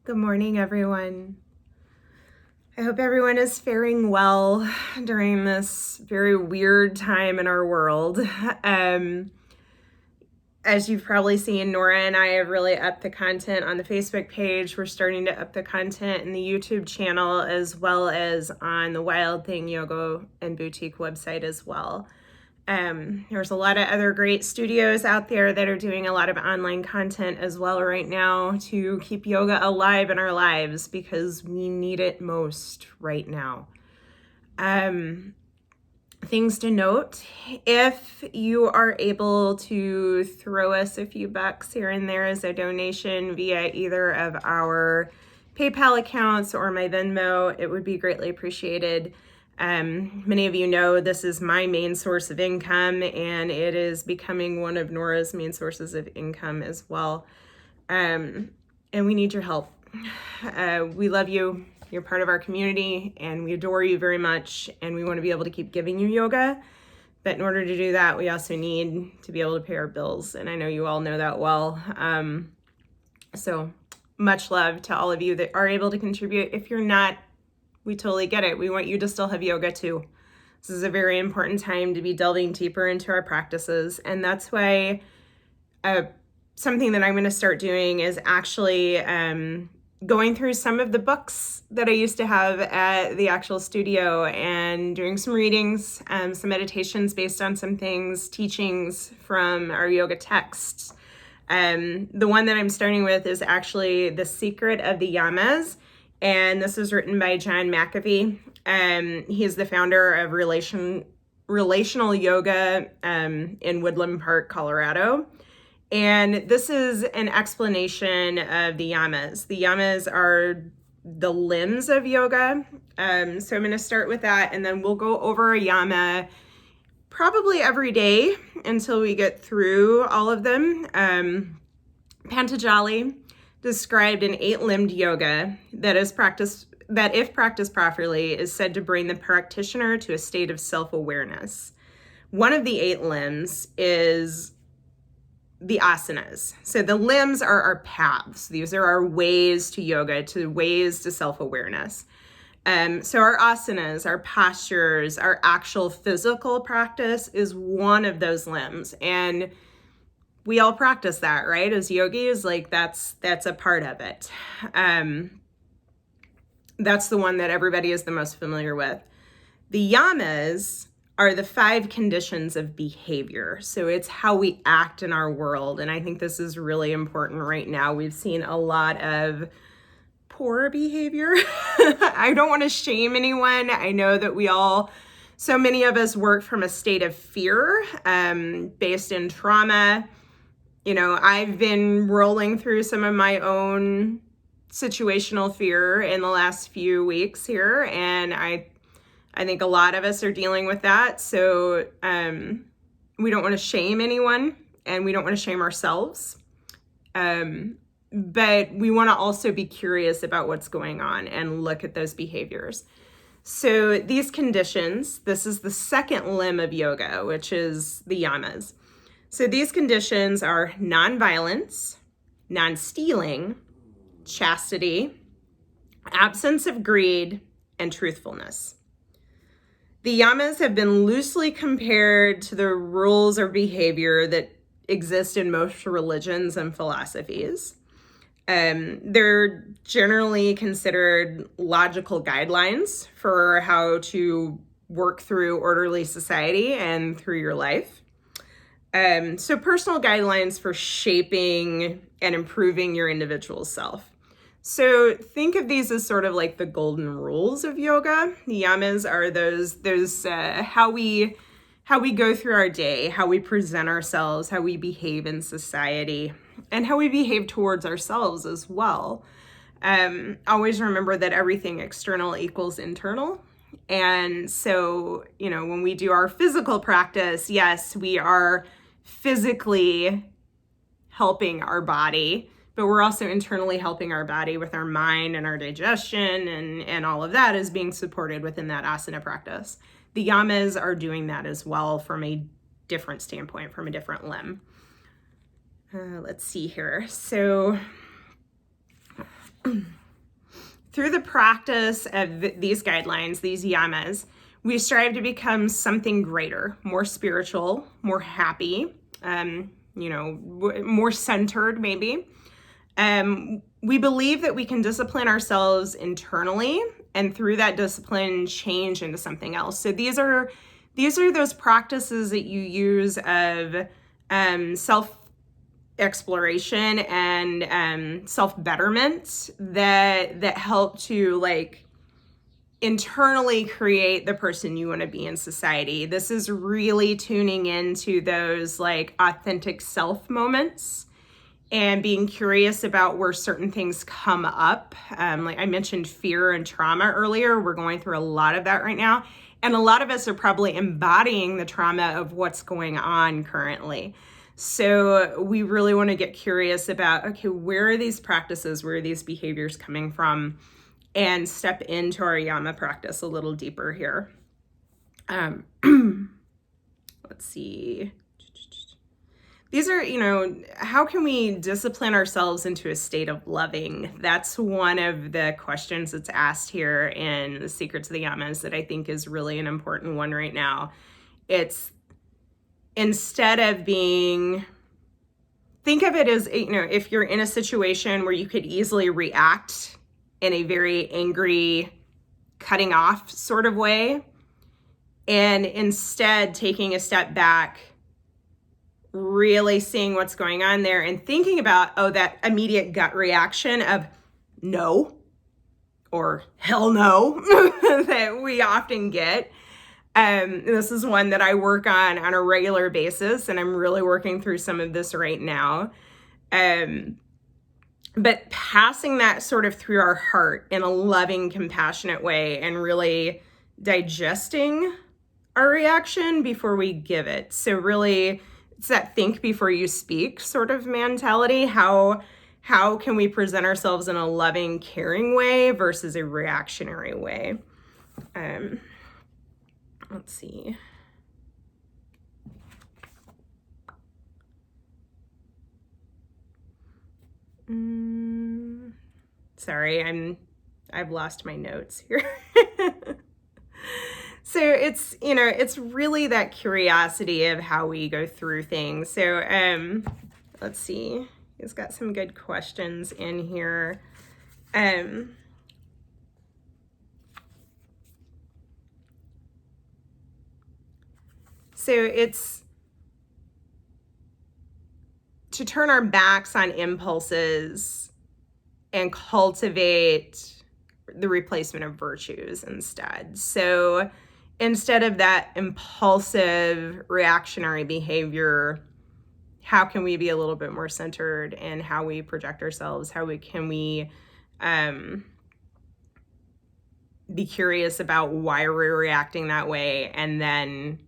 Good morning, everyone. I hope everyone is faring well during this very weird time in our world. As you've probably seen, Nora and I have really upped the content on the Facebook page. We're starting to up the content in the YouTube channel, as well as on the Wild Thing Yoga and Boutique website as well. There's a lot of other great studios out there that are doing a lot of online content as well right now to keep yoga alive in our lives because we need it most right now. Things to note: if you are able to throw us a few bucks here and there as a donation via either of our PayPal accounts or my Venmo, it would be greatly appreciated. Many of you know this is my main source of income, and it is becoming one of Nora's main sources of income as well. And we need your help. We love you. You're part of our community, and we adore you very much, and we want to be able to keep giving you yoga. But in order to do that, we also need to be able to pay our bills, and I know you all know that well. So much love to all of you that are able to contribute. If you're not, we totally get it. We want you to still have yoga too. This is a very important time to be delving deeper into our practices, and that's why something that I'm going to start doing is actually going through some of the books that I used to have at the actual studio and doing some readings, some meditations based on some things, teachings from our yoga texts. The one that I'm starting with is actually The Secret of the Yamas, and this is written by John McAfee. He is the founder of Relational Yoga in Woodland Park, Colorado. And this is an explanation of the yamas. The yamas are the limbs of yoga. So I'm going to start with that, and then we'll go over a yama probably every day until we get through all of them. Patanjali described an 8-limbed yoga that if practiced properly, is said to bring the practitioner to a state of self-awareness. One of the 8 limbs is the asanas. So the limbs are our paths. These are our ways to yoga, ways to self-awareness. So our asanas, our postures, our actual physical practice is one of those limbs. And we all practice that, right? As yogis, like that's a part of it. That's the one that everybody is the most familiar with. The yamas are the 5 conditions of behavior. So it's how we act in our world. And I think this is really important right now. We've seen a lot of poor behavior. I don't want to shame anyone. I know that so many of us work from a state of fear based in trauma. You know, I've been rolling through some of my own situational fear in the last few weeks here, and I think a lot of us are dealing with that. So we don't want to shame anyone, and we don't want to shame ourselves. But we want to also be curious about what's going on and look at those behaviors. So these conditions, this is the second limb of yoga, which is the yamas. So these conditions are non-violence, non-stealing, chastity, absence of greed, and truthfulness. The yamas have been loosely compared to the rules of behavior that exist in most religions and philosophies. They're generally considered logical guidelines for how to work through orderly society and through your life. So personal guidelines for shaping and improving your individual self. So think of these as sort of like the golden rules of yoga. The yamas are those how we go through our day, how we present ourselves, how we behave in society, and how we behave towards ourselves as well. Always remember that everything external equals internal. And so, you know, when we do our physical practice, yes, we are physically helping our body, but we're also internally helping our body with our mind and our digestion, and all of that is being supported within that asana practice. The yamas are doing that as well from a different standpoint, from a different limb. Let's see here. So Through the practice of these guidelines, these yamas, we strive to become something greater, more spiritual, more happy, more centered maybe. We believe that we can discipline ourselves internally, and through that discipline, change into something else. So these are those practices that you use of self exploration and self-betterment that help to like internally create the person you want to be in society. This is really tuning into those like authentic self moments and being curious about where certain things come up. Like I mentioned fear and trauma earlier. We're going through a lot of that right now. And a lot of us are probably embodying the trauma of what's going on currently. So we really want to get curious about, okay, where are these practices, where are these behaviors coming from, and step into our yama practice a little deeper here. Let's see. These are, how can we discipline ourselves into a state of loving? That's one of the questions that's asked here in the Secrets of the Yamas that I think is really an important one right now. It's instead of think of it as, if you're in a situation where you could easily react in a very angry, cutting off sort of way, and instead taking a step back, really seeing what's going on there and thinking about, that immediate gut reaction of no or hell no that we often get. This is one that I work on a regular basis, and I'm really working through some of this right now. But passing that sort of through our heart in a loving, compassionate way and really digesting our reaction before we give it. So really, it's that think before you speak sort of mentality. How can we present ourselves in a loving, caring way versus a reactionary way? Let's see. Sorry, I've lost my notes here. So it's really that curiosity of how we go through things. So let's see. He's got some good questions in here. So it's to turn our backs on impulses and cultivate the replacement of virtues instead. So instead of that impulsive reactionary behavior, how can we be a little bit more centered in how we project ourselves? Can we be curious about why we're reacting that way, and then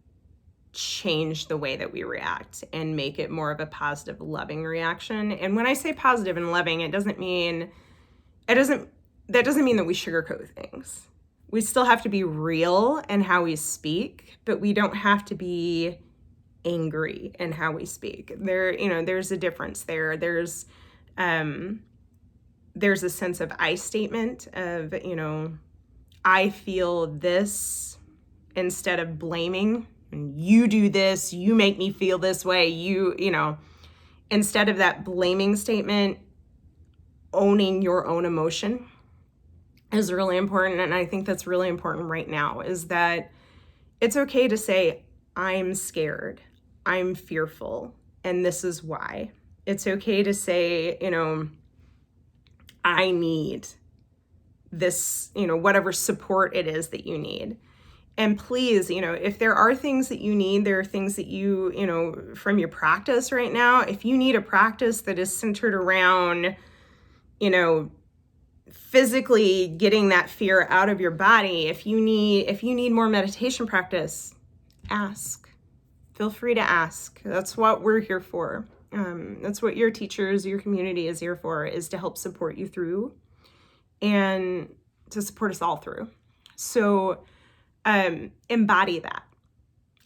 change the way that we react and make it more of a positive, loving reaction. And when I say positive and loving, that doesn't mean that we sugarcoat things. We still have to be real in how we speak, but we don't have to be angry in how we speak. There's a difference there. There's a sense of I statement of, I feel this, instead of blaming. You do this, you make me feel this way, instead of that blaming statement, owning your own emotion is really important. And I think that's really important right now, is that it's okay to say, I'm scared, I'm fearful, and this is why. It's okay to say, I need this, whatever support it is that you need. And please, if there are things that you need, there are things that you, from your practice right now, if you need a practice that is centered around, physically getting that fear out of your body, if you need more meditation practice, ask. Feel free to ask. That's what we're here for. That's what your teachers, your community is here for, is to help support you through and to support us all through. So embody that.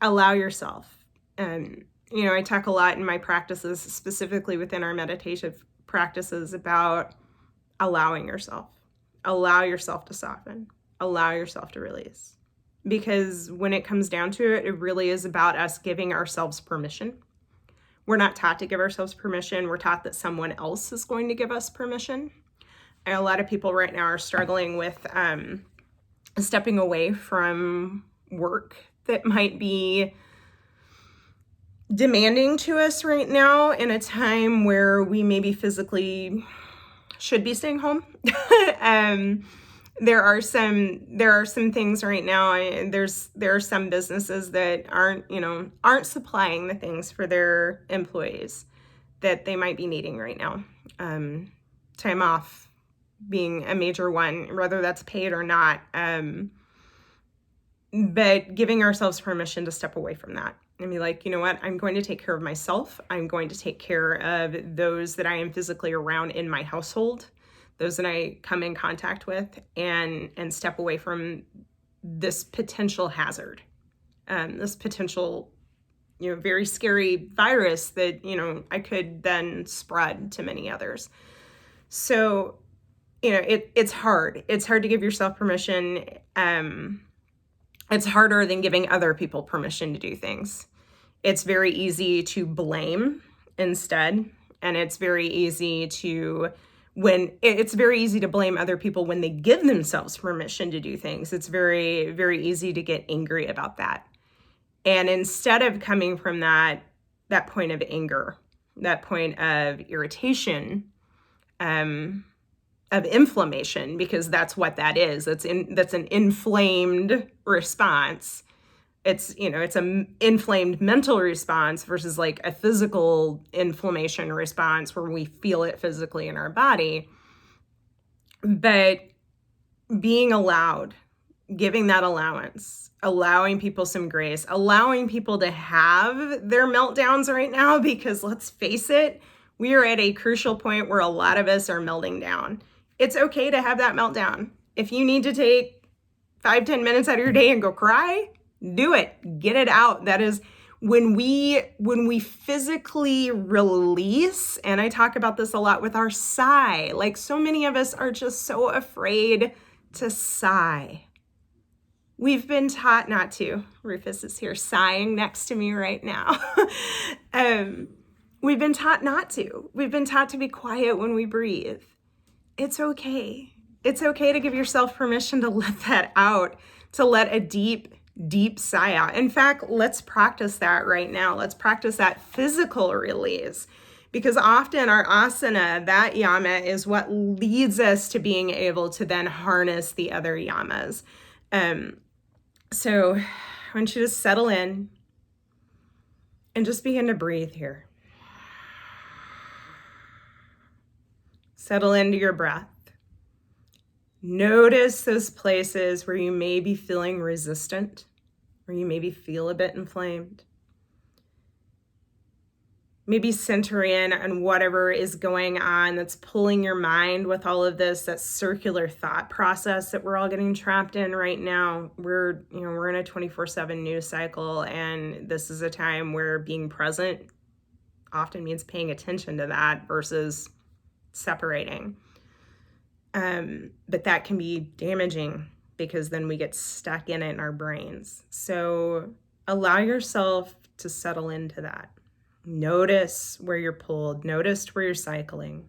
Allow yourself. I talk a lot in my practices, specifically within our meditative practices, about allowing yourself. Allow yourself to soften. Allow yourself to release. Because when it comes down to it, it really is about us giving ourselves permission. We're not taught to give ourselves permission. We're taught that someone else is going to give us permission. And a lot of people right now are struggling with stepping away from work that might be demanding to us right now in a time where we maybe physically should be staying home. There are some things right now. There are some businesses that aren't supplying the things for their employees that they might be needing right now. Time off being a major one, whether that's paid or not. But giving ourselves permission to step away from that and be like, you know what, I'm going to take care of myself. I'm going to take care of those that I am physically around in my household, those that I come in contact with, and step away from this potential hazard, this potential, very scary virus that, I could then spread to many others. So, it's hard. It's hard to give yourself permission. It's harder than giving other people permission to do things. It's very easy to blame instead. And it's very easy to blame other people when they give themselves permission to do things. It's very, very easy to get angry about that. And instead of coming from that point of anger, that point of irritation, of inflammation, because that's what that is. That's an inflamed response. It's an inflamed mental response versus like a physical inflammation response where we feel it physically in our body. But being allowed, giving that allowance, allowing people some grace, allowing people to have their meltdowns right now, because let's face it, we are at a crucial point where a lot of us are melting down. It's okay to have that meltdown. If you need to take 5-10 minutes out of your day and go cry, do it. Get it out. That is when we physically release, and I talk about this a lot with our sigh. Like, so many of us are just so afraid to sigh. We've been taught not to. Rufus is here sighing next to me right now. We've been taught not to. We've been taught to be quiet when we breathe. It's okay. It's okay to give yourself permission to let that out, to let a deep, deep sigh out. In fact, let's practice that right now. Let's practice that physical release, because often our asana, that yama, is what leads us to being able to then harness the other yamas. So I want you to settle in and just begin to breathe here. Settle into your breath. Notice those places where you may be feeling resistant, where you maybe feel a bit inflamed. Maybe center in on whatever is going on that's pulling your mind with all of this, that circular thought process that we're all getting trapped in right now. We're in a 24/7 news cycle, and this is a time where being present often means paying attention to that versus separating. But that can be damaging because then we get stuck in it in our brains. So allow yourself to settle into that. Notice where you're pulled. Notice where you're cycling.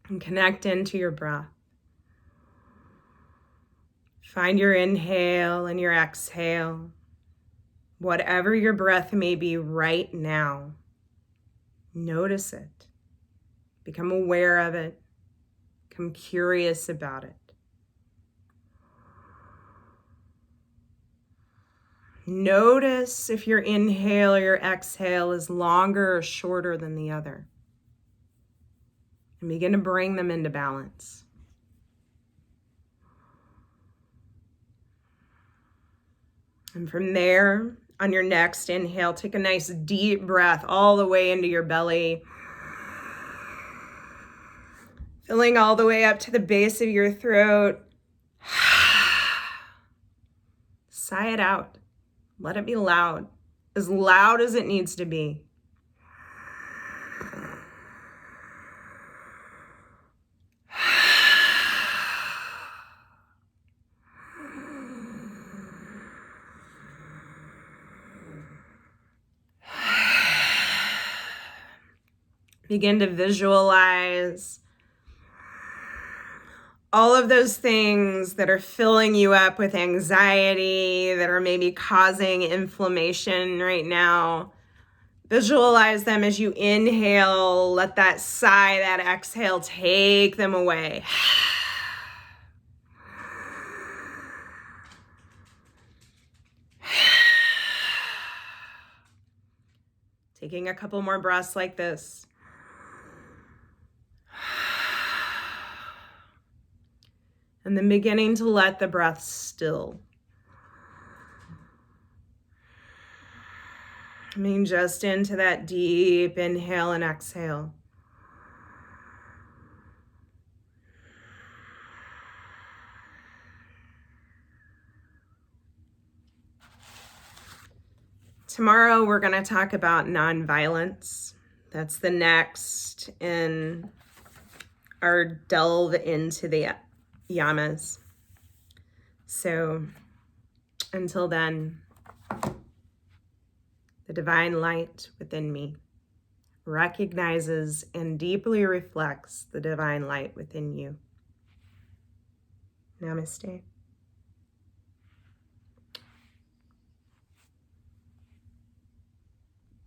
And connect into your breath. Find your inhale and your exhale. Whatever your breath may be right now, notice it. Become aware of it. Become curious about it. Notice if your inhale or your exhale is longer or shorter than the other. And begin to bring them into balance. And from there, on your next inhale, take a nice deep breath all the way into your belly. Filling all the way up to the base of your throat. Sigh it out. Let it be loud as it needs to be. Begin to visualize all of those things that are filling you up with anxiety, that are maybe causing inflammation right now. Visualize them as you inhale. Let that sigh, that exhale, take them away. Taking a couple more breaths like this. And then beginning to let the breath still. Coming just into that deep inhale and exhale. Tomorrow we're going to talk about nonviolence. That's the next in our delve into the Yamas. So until then, the divine light within me recognizes and deeply reflects the divine light within you. Namaste.